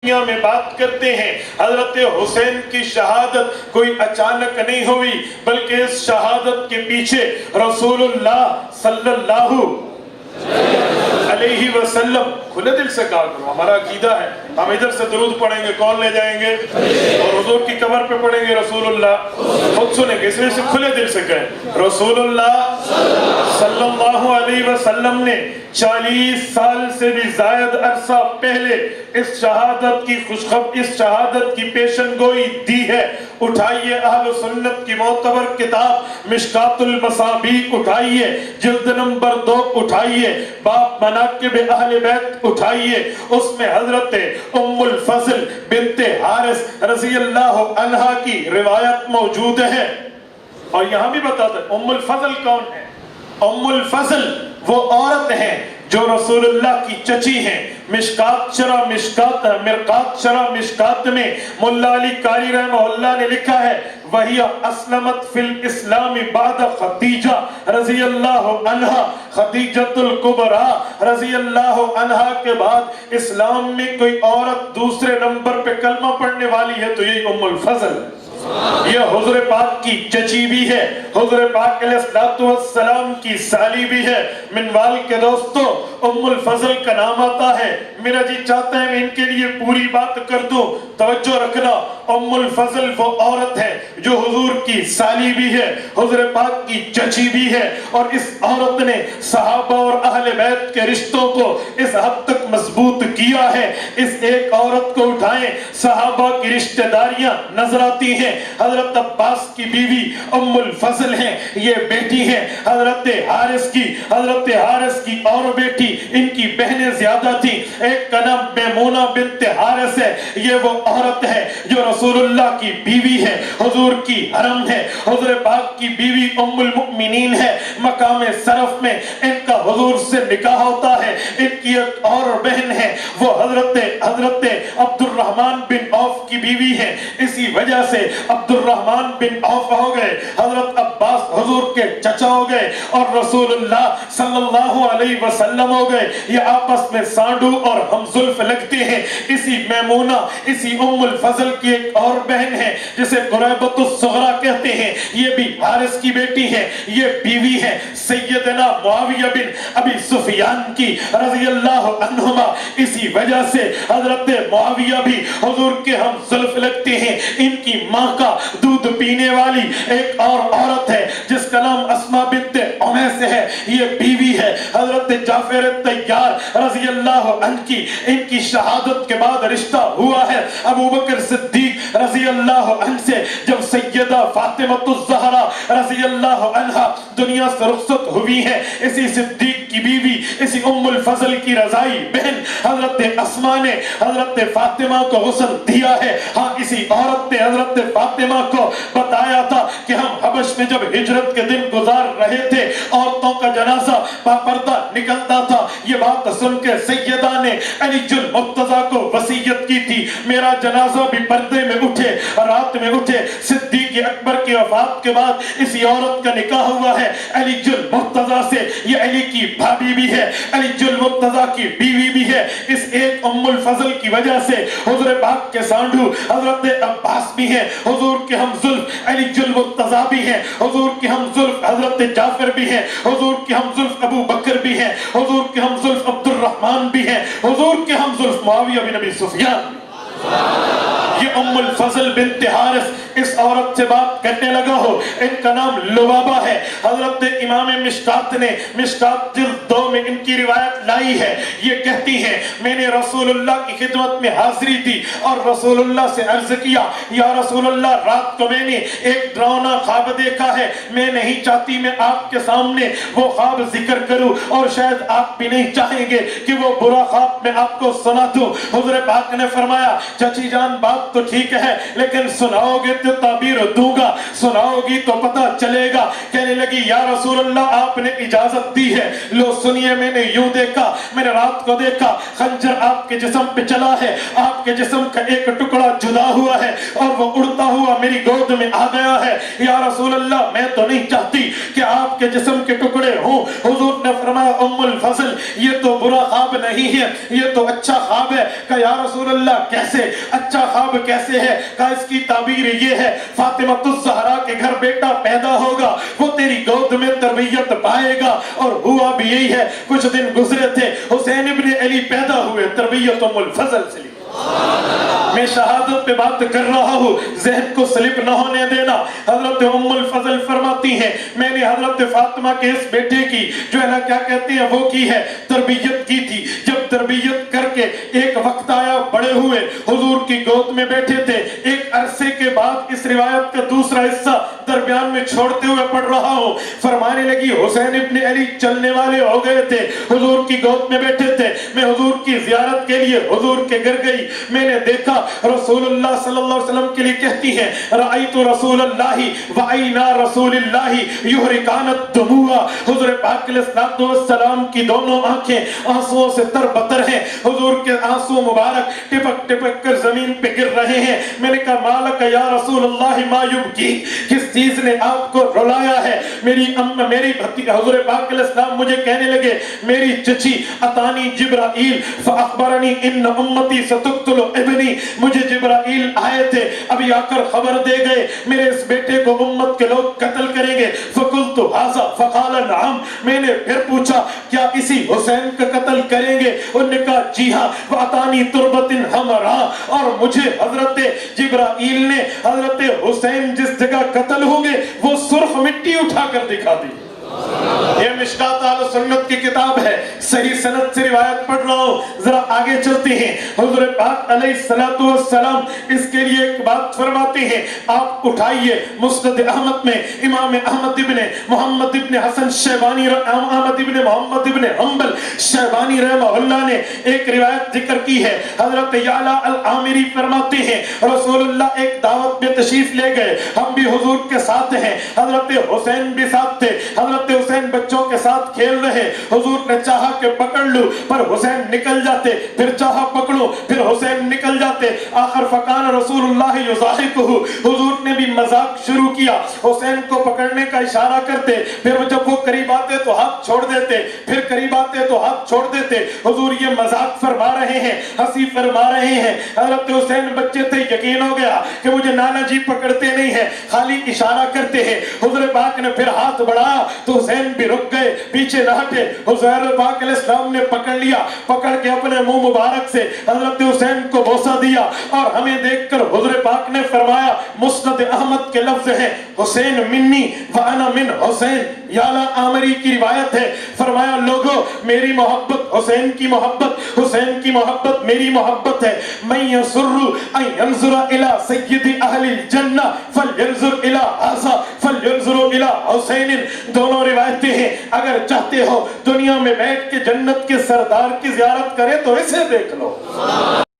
دنیا میں بات کرتے ہیں حضرت حسین کی شہادت کوئی اچانک نہیں ہوئی، بلکہ اس شہادت کے پیچھے رسول اللہ صلی اللہ علیہ وسلم، کھلے دل سے کہا کرو، ہمارا عقیدہ ہے، ہم ادھر سے درود پڑھیں گے، کون لے جائیں گے؟ اور حضور کی قبر پہ پڑھیں گے رسول اللہ، خود سنیں گے، اس لیے سے کھلے دل سے کہیں رسول اللہ صلی اللہ علیہ وسلم نے 40 سال سے بھی زائد عرصہ پہلے اس شہادت کی اس شہادت کی پیشن گوئی دی ہے۔ اٹھائیے اہل سنت کی معتبر کتاب مشکات المصابیح اٹھائیے، جلد نمبر 2 اٹھائیے، باب مناقب اہل بیت اٹھائیے، اس میں حضرت ام الفضل بنت حارث رضی اللہ عنہا کی روایت موجود ہے۔ اور یہاں بھی بتاتا ہے ام الفضل کون ہے؟ ام الفضل وہ عورت ہیں جو رسول اللہ کی چچی ہیں۔ مرقات شرح مشکات میں ملا علی قاری رحمہ اللہ نے لکھا ہے وہی اسلمت فی الاسلام بعد خدیجہ رضی اللہ عنہا، خدیجۃ الکبریٰ رضی اللہ عنہا کے بعد اسلام میں کوئی عورت دوسرے نمبر پہ کلمہ پڑھنے والی ہے تو یہی ام الفضل ہے۔ یہ حضور پاک کی چچی بھی ہے، حضور پاک علیہ السلام کی سالی بھی ہے۔ منوال کے دوستوں ام الفضل کا نام آتا ہے، میرا جی چاہتا ہے میں ان کے لیے پوری بات کر دوں، توجہ رکھنا۔ ام الفضل وہ عورت ہے جو حضور کی سالی بھی ہے، حضور پاک کی چچی بھی ہے، اور اس عورت نے صحابہ اور اہل بیت کے رشتوں کو اس حد تک مضبوط کیا ہے۔ اس ایک عورت کو اٹھائیں، صحابہ کی رشتہ داریاں نظر آتی ہیں۔ حضرت عباس کی بیوی ام الفضل ہیں، یہ بیٹی ہیں حضرت حارث کی، حضرت حارث کی اور بیٹی، ان کی بہنیں زیادہ تھیں، ایک کا نام میمونہ بنت حارث ہے، یہ وہ عورت ہے جو رسول اللہ کی بیوی ہے، حضور کی حرم ہے، حضور پاک کی بیوی ام المؤمنین ہے۔ مقام شرف میں ان کا حضور سے نکاح ہوتا ہے۔ ان کی ایک اور بہن ہے، وہ حضرت عبد الرحمن بن عوف کی بیوی ہے، اسی وجہ سے عبد الرحمن بن عوف ہو گئے، حضرت عباس حضور کے چچا ہو گئے، اور رسول اللہ صلی اللہ علیہ وسلم ہو گئے۔ یہ آپس میں سانڈو اور ہمزلف لگتے ہیں۔ اسی میمونہ، اسی ام الفضل کی ایک اور بہن ہے جسے قریبۃ الصغریٰ کہتے ہیں، یہ بھی حارث کی بیٹی ہے، یہ بیوی ہے سیدنا معاویہ بن ابی سفیان کی رضی اللہ عنہما۔ اسی وجہ سے حضرت معاویہ بھی حضور کے ہمزلف لگتے ہیں۔ ان کی ماں کا دودھ پینے والی ایک اور عورت ہے جس کا نام اسماء بنت امیس ہے، یہ بیوی ہے حضرت جعفر طیار رضی اللہ عنہ کی۔ ان کی شہادت کے بعد رشتہ ہوا ہے ابو بکر صدیق رضی اللہ عنہ سے۔ جب سیدہ فاطمہ الزہرا رضی اللہ عنہا دنیا سے رخصت ہوئی ہے، اسی صدیق کی بیوی، اسی ام الفضل کی رضائی بہن حضرت اسماء نے حضرت فاطمہ کو غسل دیا ہے۔ ہاں، اسی عورت نے حضرت فاطمہ کو بتایا تھا کہ ہم حبش میں جب ہجرت کے دن گزار رہے تھے، عورتوں کا جنازہ باپردہ نکلتا تھا۔ یہ بات سن کے سیدہ نے علی المرتضیٰ کو وصیت کی تھی، میرا جنازہ بھی پردے میں اٹھے، رات میں اٹھے۔ صدیق اکبر کی وفات کے بعد اسی عورت کا نکاح ہوا ہے علی المرتضیٰ سے۔ یہ علی کی بھابی بھی ہے، علی المرتضیٰ کی بیوی بھی ہے۔ اس ایک ام الفضل کی وجہ سے حضور پاک کے سانڈو حضرت عباس بھی ہیں، حضور کے ہمزلف علی المرتضیٰ بھی ہیں، حضور کے ہمزلف حضرت جعفر بھی ہیں، حضور کے ہمزلف ابو بکر بھی ہیں، حضور کے ہمزلف عبد الرحمن بھی ہیں، حضور کے ہمزلف معاویہ بن ابی سفیان۔ یہ ام الفضل بنت حارث اس عورت سے بات کرنے لگا ہو، ان کا نام لبابہ ہے۔ حضرت امام مشکات نے مشکات جلد 2 میں ان کی روایت لائی ہے۔ یہ کہتی ہیں میں نے رسول اللہ کی خدمت میں حاضری دی اور رسول اللہ سے عرض کیا یا رسول اللہ، رات کو میں نے ایک ڈراؤنا خواب دیکھا ہے، میں نہیں چاہتی میں آپ کے سامنے وہ خواب ذکر کروں، اور شاید آپ بھی نہیں چاہیں گے کہ وہ برا خواب میں آپ کو سنا دوں۔ حضور پاک نے فرمایا چچی جان بات تو تو ٹھیک ہے لیکن سناؤ گے تو تعبیر دوں گا, سناؤ گی تو پتہ چلے گا. کہنے لگی یا رسول اللہ آپ نے اجازت دی ہے, لو سنیے میں نے یوں دیکھا, میں نے رات کو دیکھا خنجر آپ کے جسم پہ چلا ہے, آپ کے جسم کا ایک ٹکڑا جدا ہوا ہے اور وہ اڑتا ہوا میری گود میں آ گیا ہے. یا رسول اللہ میں تو نہیں چاہتی کہ آپ کے جسم کے ٹکڑے ہوں. حضور نے فرمایا ام الفضل یہ تو برا خواب نہیں ہے, یہ تو اچھا خواب ہے. کہا یا رسول اللہ کیسے اچھا خواب کیسے ہے؟ کہا اس کی تعبیر یہ ہے فاطمہ الزہرا کے گھر بیٹا پیدا ہوگا, وہ تیری گود میں تربیت پائے گا. اور ہوا بھی یہی ہے, کچھ دن گزرے تھے حسین ابن علی پیدا ہوئے, تربیت ام الفضل سے لی. میں شہادت پہ بات کر رہا ہوں, ذہن کو سلپ نہ ہونے دینا. حضرت ام الفضل فرماتی ہیں میں نے حضرت فاطمہ کے اس بیٹے کی جو ہے نا کیا کہتے ہیں وہ کی ہے تربیت کی تھی. جب تربیت کر کے ایک وقت آیا بڑے ہوئے حضور کی گود میں بیٹھے تھے, ایک عرصے کے بعد اس روایت کا دوسرا حصہ درمیان میں چھوڑتے ہوئے پڑھ رہا ہوں. فرمانے لگی حسین ابن علی چلنے والے ہو گئے تھے, حضور کی گود میں بیٹھے تھے. میں حضور کی زیارت کے لیے حضور کے گھر گئی, میں نے دیکھا رسول اللہ صلی اللہ علیہ وسلم کے لیے کہتی ہیں رأیت رسول اللہ وعینا رسول اللہ یحرکان الدموع. حضور پاک علیہ السلام کی دونوں آنکھیں آنسوؤں سے تر بتر ہیں, حضور کے آنسو مبارک ٹپک ٹپک کر زمین پہ گر رہے ہیں. میں نے کہا مالک یا رسول اللہ ما یبکی, کس چیز نے آپ کو رلایا ہے؟ میری حضور پاک علیہ السلام مجھے کہنے لگے میری چچی اتانی جبرائیل فاخبرنی ان امتی ستقتل ابنی, مجھے جبرائیل آئے تھے ابھی آ کر خبر دے گئے میرے اس بیٹے کو امت کے لوگ قتل کریں گے. فقلت ھذا فقال نعم, میں نے پھر پوچھا کیا اسی حسین کا قتل کریں گے؟ انہوں نے کہا جی ہاں. واتانی تربت حمرا, اور مجھے حضرت جبرائیل نے حضرت حسین جس جگہ قتل ہوں گے وہ سرخ مٹی اٹھا کر دکھا دی. یہ مشکات اہل سنت کی کتاب ہے, صحیح سند سے روایت پڑھ رہا ہوں. ذرا آگے چلتے ہیں. حضور پاک علیہ الصلوۃ والسلام اس کے لیے ایک بات فرماتے ہیں, آپ اٹھائیے مسند احمد میں امام احمد ابن محمد ابن حسن شیبانی احمد ابن محمد ابن حنبل شیبانی رحمہ اللہ نے ایک روایت ذکر کی ہے. حضرت یعلا العامری فرماتے ہیں رسول اللہ ایک دعوت میں تشریف لے گئے, ہم بھی حضور کے ساتھ ہیں, حضرت حسین بھی ساتھ تھے. حضرت حسین بچوں کے ساتھ کھیل رہے, حضور نے چاہا کہ پکڑ لوں پر حسین نکل جاتے, پھر چاہا پکڑوں پھر حسین نکل جاتے. آخر فکان رسول اللہ یضاحکہ, حضور نے بھی مذاق شروع کیا, حسین کو پکڑنے کا اشارہ کرتے, پھر جب وہ قریب آتے تو ہاتھ چھوڑ دیتے, پھر قریب آتے تو ہاتھ چھوڑ دیتے. حضور یہ مذاق فرما رہے ہیں, ہنسی فرما رہے ہیں. حضرت حسین بچے تھے, یقین ہو گیا کہ مجھے نانا جی پکڑتے نہیں ہیں, خالی اشارہ کرتے ہیں. حضور پاک نے پھر ہاتھ بڑھایا تو حسین بھی رک گئے, پیچھے نہ ہٹے. حضور پاک علیہ السلام نے پکڑ لیا, پکڑ کے اپنے منہ مبارک سے حضرت حسین کو بوسہ دیا, اور ہمیں دیکھ کر حضور پاک نے فرمایا مسند احمد کے لفظ ہیں حسین منی وانا من حسین. یعلا عامری کی روایت ہے, فرمایا لوگو میری محبت حسین کی محبت, حسین کی محبت میری محبت ہے. من یسر ان ینظر الی سید اہل الجنہ فلینظر الی ھذا فلینظر الی حسین. دونوں روایتیں ہیں, اگر چاہتے ہو دنیا میں بیٹھ کے جنت کے سردار کی زیارت کرے تو اسے دیکھ لو.